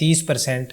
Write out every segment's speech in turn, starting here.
30%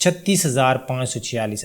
36,546।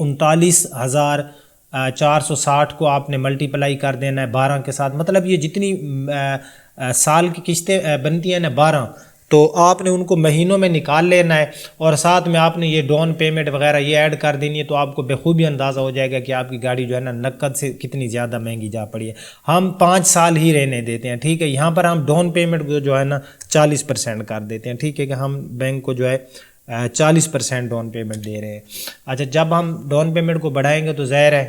39,000 460 کو آپ نے ملٹیپلائی کر دینا ہے 12 کے ساتھ، مطلب یہ جتنی سال کی قسطیں بنتی ہیں نا 12، تو آپ نے ان کو مہینوں میں نکال لینا ہے، اور ساتھ میں آپ نے یہ ڈاؤن پیمنٹ وغیرہ یہ ایڈ کر دینی ہے، تو آپ کو بخوبی اندازہ ہو جائے گا کہ آپ کی گاڑی جو ہے نا نقد سے کتنی زیادہ مہنگی جا پڑی ہے۔ ہم 5 سال ہی رہنے دیتے ہیں، ٹھیک ہے، یہاں پر ہم ڈاؤن پیمنٹ جو ہے نا 40% کر دیتے ہیں، ٹھیک ہے، کہ ہم بینک کو جو ہے 40% ڈاؤن پیمنٹ دے رہے ہیں۔ اچھا، جب ہم ڈاؤن پیمنٹ کو بڑھائیں گے تو ظاہر ہے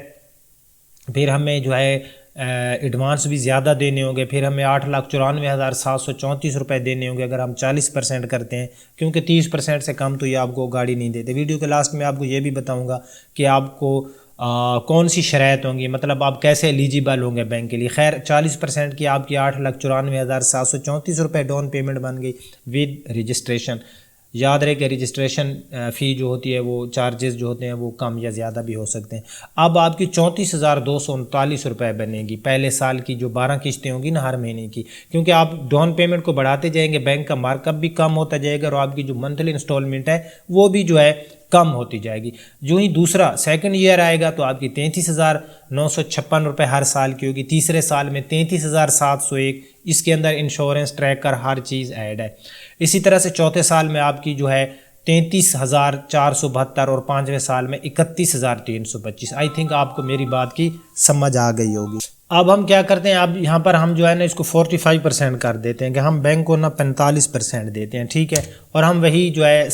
پھر ہمیں جو ہے ایڈوانس بھی زیادہ دینے ہوں گے، پھر ہمیں 8,94,734 روپے دینے ہوں گے اگر ہم 40% کرتے ہیں، کیونکہ 30% سے کم تو یہ آپ کو گاڑی نہیں دیتے۔ ویڈیو کے لاسٹ میں آپ کو یہ بھی بتاؤں گا کہ آپ کو کون سی شرائط ہوں گی، مطلب آپ کیسے ایلیجیبل ہوں گے بینک کے لیے۔ خیر 40% کی آپ کی 8,94,734 روپے ڈاؤن پیمنٹ بن گئی ود رجسٹریشن۔ یاد رہے کہ رجسٹریشن فی جو ہوتی ہے وہ چارجز جو ہوتے ہیں وہ کم یا زیادہ بھی ہو سکتے ہیں۔ اب آپ کی 34,239 روپے بنے گی پہلے سال کی جو 12 قسطیں ہوں گی نا ہر مہینے کی، کیونکہ آپ ڈاؤن پیمنٹ کو بڑھاتے جائیں گے، بینک کا مارک اپ بھی کم ہوتا جائے گا، اور آپ کی جو منتھلی انسٹالمنٹ ہے وہ بھی جو ہے کم ہوتی جائے گی۔ جو ہی دوسرا سیکنڈ ایئر آئے گا تو آپ کی 33,956 روپے ہر سال کی ہوگی، تیسرے سال میں 33,701، اس کے اندر انشورنس ٹریکر ہر چیز ایڈ ہے۔ اسی طرح سے چوتھے سال میں آپ کی جو ہے 33,472 اور پانچویں سال میں 31,325۔ آئی تھنک آپ کو میری بات کی سمجھ آ گئی ہوگی۔ اب ہم کیا کرتے ہیں، اب یہاں پر ہم جو ہے نا اس کو 45% کر دیتے ہیں کہ ہم بینک کو نا 45% دیتے ہیں، ٹھیک ہے، اور ہم وہی جو ہے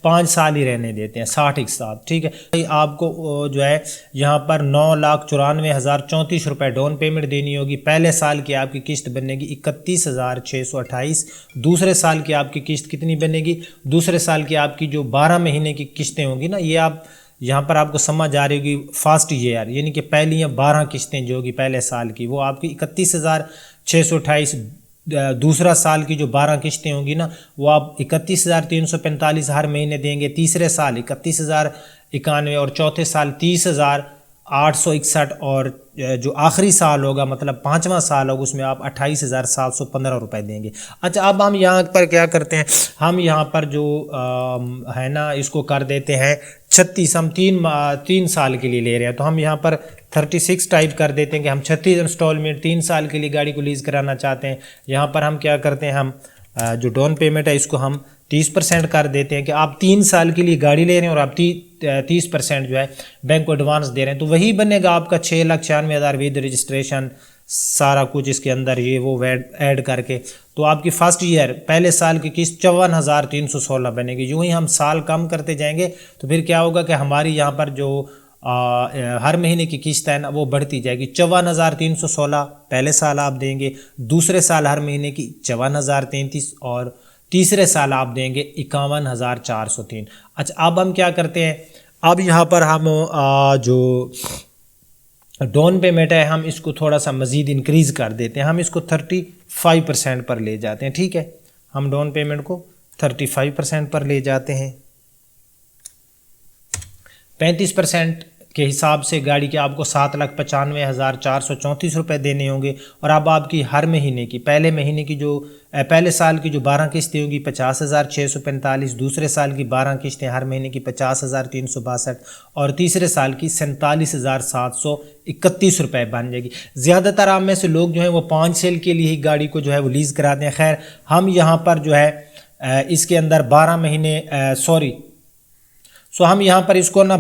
5 سال ہی رہنے دیتے ہیں 60 ایک ساتھ، ٹھیک ہے۔ آپ کو جو ہے یہاں پر 9,94,034 روپے ڈاؤن پیمنٹ دینی ہوگی، پہلے سال کی آپ کی قسط بنے گی 31,628، دوسرے سال کی آپ کی قسط کتنی بنے گی، دوسرے سال کی آپ کی جو 12 مہینے کی قسطیں ہوں گی نا، یہ آپ یہاں پر آپ کو سمجھ آ رہی ہوگی فرسٹ ایئر، یعنی کہ پہلی 12 قسطیں جو ہوگی پہلے سال کی وہ آپ کی 31,628، دوسرا سال کی جو 12 قسطیں ہوں گی نا وہ آپ 31,345 ہر مہینے دیں گے، تیسرے سال 31,091، اور چوتھے سال 30,861، اور جو آخری سال ہوگا مطلب 5واں سال ہوگا اس میں آپ 28,715 روپے دیں گے۔ اچھا، اب ہم یہاں پر کیا کرتے ہیں، ہم یہاں پر جو ہے نا اس کو کر دیتے ہیں 36، ہم 3 سال کے لیے لے رہے ہیں تو ہم یہاں پر 36 ٹائپ کر دیتے ہیں کہ ہم 36 انسٹالمنٹ 3 سال کے لیے گاڑی کو لیز کرانا چاہتے ہیں۔ یہاں پر ہم کیا کرتے ہیں، ہم جو ڈاؤن پیمنٹ ہے اس کو ہم 30% کر دیتے ہیں کہ آپ 3 سال کے لیے گاڑی لے رہے ہیں اور آپ 30% جو ہے بینک کو ایڈوانس دے رہے ہیں، تو وہی بنے گا آپ کا 6,96,000 ود رجسٹریشن سارا کچھ اس کے اندر یہ وہ ایڈ کر کے، تو آپ کی فرسٹ ایئر پہلے سال کی قسط 54,316 بنے گی۔ یوں ہی ہم سال کم کرتے جائیں گے تو پھر کیا ہوگا کہ ہماری یہاں پر جو ہر مہینے کی قسط ہے نا وہ بڑھتی جائے گی۔ 54,316 پہلے سال آپ دیں گے، دوسرے سال ہر مہینے کی 54,033، اور تیسرے سال آپ دیں گے 51,403۔ اچھا، اب ہم کیا کرتے ہیں، اب یہاں پر ہم جو ڈاؤن پیمنٹ ہے ہم اس کو تھوڑا سا مزید انکریز کر دیتے ہیں، ہم اس کو 35% پر لے جاتے ہیں، ٹھیک ہے، ہم ڈاؤن پیمنٹ کو 35% پر لے جاتے ہیں۔ 35% کے حساب سے گاڑی کے آپ کو 7,95,434 روپے دینے ہوں گے، اور اب آپ کی ہر مہینے کی پہلے سال کی جو 12 قسطیں ہوں گی 50,645، دوسرے سال کی 12 قسطیں ہر مہینے کی 50,362، اور تیسرے سال کی 47,731 روپے بن جائے گی۔ زیادہ تر آپ میں سے لوگ جو ہیں وہ 5 سال کے لیے ہی گاڑی کو جو ہے وہ لیز کراتے ہیں۔ خیر ہم یہاں پر جو ہے اس کے اندر 12 مہینے ہم یہاں پر اس کو نا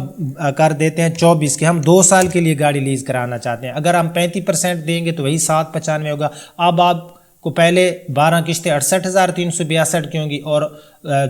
کر دیتے ہیں 24 کہ ہم 2 سال کے لیے گاڑی لیز کرانا چاہتے ہیں۔ اگر ہم 35% دیں گے تو وہی 795 ہوگا۔ اب آپ کو پہلے 12 قسطیں 68,362 کی ہوں گی، اور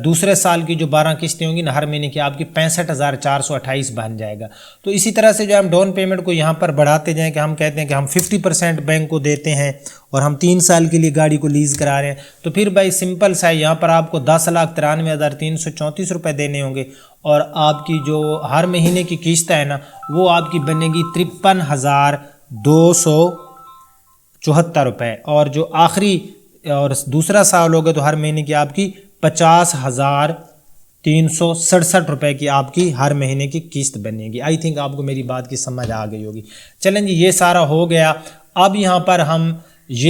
دوسرے سال کی جو 12 قسطیں ہوں گی نا ہر مہینے کی آپ کی 65,428 بن جائے گا۔ تو اسی طرح سے جو ہم ڈاؤن پیمنٹ کو یہاں پر بڑھاتے جائیں کہ ہم کہتے ہیں کہ ہم 50% بینک کو دیتے ہیں اور ہم 3 سال کے لیے گاڑی کو لیز کرا رہے ہیں، تو پھر بھائی سمپل سا یہاں پر آپ کو 10,93,334 روپے دینے ہوں گے، اور آپ کی جو ہر مہینے کی قسط ہے نا وہ آپ کی بنے گی 53,274 روپے، اور جو آخری اور دوسرا سال ہوگا تو ہر مہینے کی آپ کی 50,367 روپے کی آپ کی ہر مہینے کی قسط بنے گی۔ آئی تھنک آپ کو میری بات کی سمجھ آ گئی ہوگی۔ چلیں جی، یہ سارا ہو گیا۔ اب یہاں پر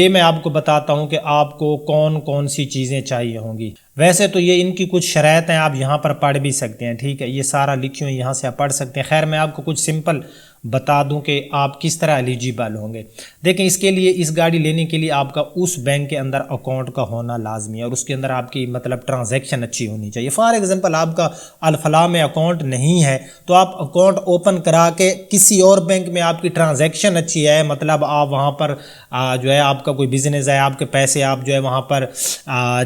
میں آپ کو بتاتا ہوں کہ آپ کو کون کون سی چیزیں چاہیے ہوں گی۔ ویسے تو یہ ان کی کچھ شرائط ہیں، آپ یہاں پر پڑھ بھی سکتے ہیں، ٹھیک ہے، یہ سارا لکھی ہوئی یہاں سے آپ پڑھ سکتے ہیں۔ خیر میں آپ کو کچھ سمپل بتا دوں کہ آپ کس طرح ایلیجیبل ہوں گے۔ دیکھیں اس کے لیے، اس گاڑی لینے کے لیے آپ کا اس بینک کے اندر اکاؤنٹ کا ہونا لازمی ہے، اور اس کے اندر آپ کی مطلب ٹرانزیکشن اچھی ہونی چاہیے۔ فار ایگزامپل آپ کا الفلاح میں اکاؤنٹ نہیں ہے تو آپ اکاؤنٹ اوپن کرا کے کسی اور بینک میں آپ کی ٹرانزیکشن اچھی ہے، مطلب آپ وہاں پر جو ہے آپ کا کوئی بزنس ہے، آپ کے پیسے آپ جو ہے وہاں پر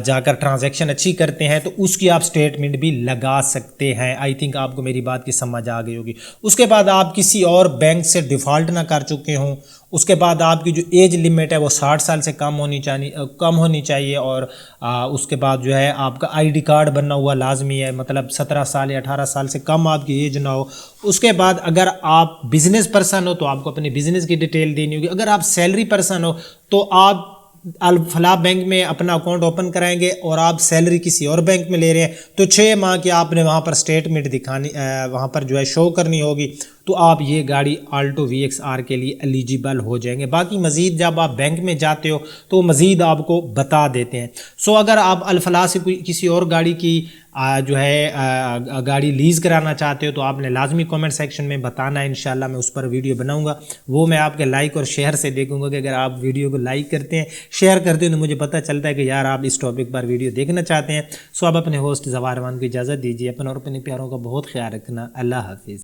جا کر ٹرانزیکشن اچھی کرتے ہیں تو اس کی آپ سٹیٹمنٹ بھی لگا سکتے ہیں۔ آئی تھنک آپ کو میری بات کی سمجھ آ گئی ہوگی۔ اس کے بعد آپ کسی اور بینک سے ڈیفالٹ نہ کر چکے ہوں۔ اس کے بعد آپ کی جو ایج لیمٹ ہے وہ 60 سال سے کم ہونی چاہیے، اور اس کے بعد جو ہے آپ کا آئی ڈی کارڈ بننا ہوا لازمی ہے، مطلب 17 سال یا 18 سال سے کم آپ کی ایج نہ ہو۔ اس کے بعد اگر آپ بزنس پرسن ہو تو آپ کو اپنے بزنس کی ڈیٹیل دینی ہوگی۔ اگر آپ سیلری پرسن ہو تو آپ الفلاح بینک میں اپنا اکاؤنٹ اوپن کرائیں گے، اور آپ سیلری کسی اور بینک میں لے رہے ہیں تو 6 ماہ کی آپ نے وہاں پر سٹیٹمنٹ دکھانی، وہاں پر جو ہے شو کرنی ہوگی، تو آپ یہ گاڑی آلٹو VXR کے لیے ایلیجیبل ہو جائیں گے۔ باقی مزید جب آپ بینک میں جاتے ہو تو وہ مزید آپ کو بتا دیتے ہیں۔ سو اگر آپ الفلاح سے کسی اور گاڑی کی جو ہے گاڑی لیز کرانا چاہتے ہو تو آپ نے لازمی کامنٹ سیکشن میں بتانا ہے، انشاءاللہ میں اس پر ویڈیو بناؤں گا، وہ میں آپ کے لائک اور شیئر سے دیکھوں گا کہ اگر آپ ویڈیو کو لائک کرتے ہیں، شیئر کرتے ہیں تو مجھے پتہ چلتا ہے کہ یار آپ اس ٹاپک پر ویڈیو دیکھنا چاہتے ہیں۔ سو آپ اپنے ہوسٹ زوار امان کو اجازت دیجیے، اپنا اور اپنے پیاروں کا بہت خیال رکھنا۔ اللہ حافظ۔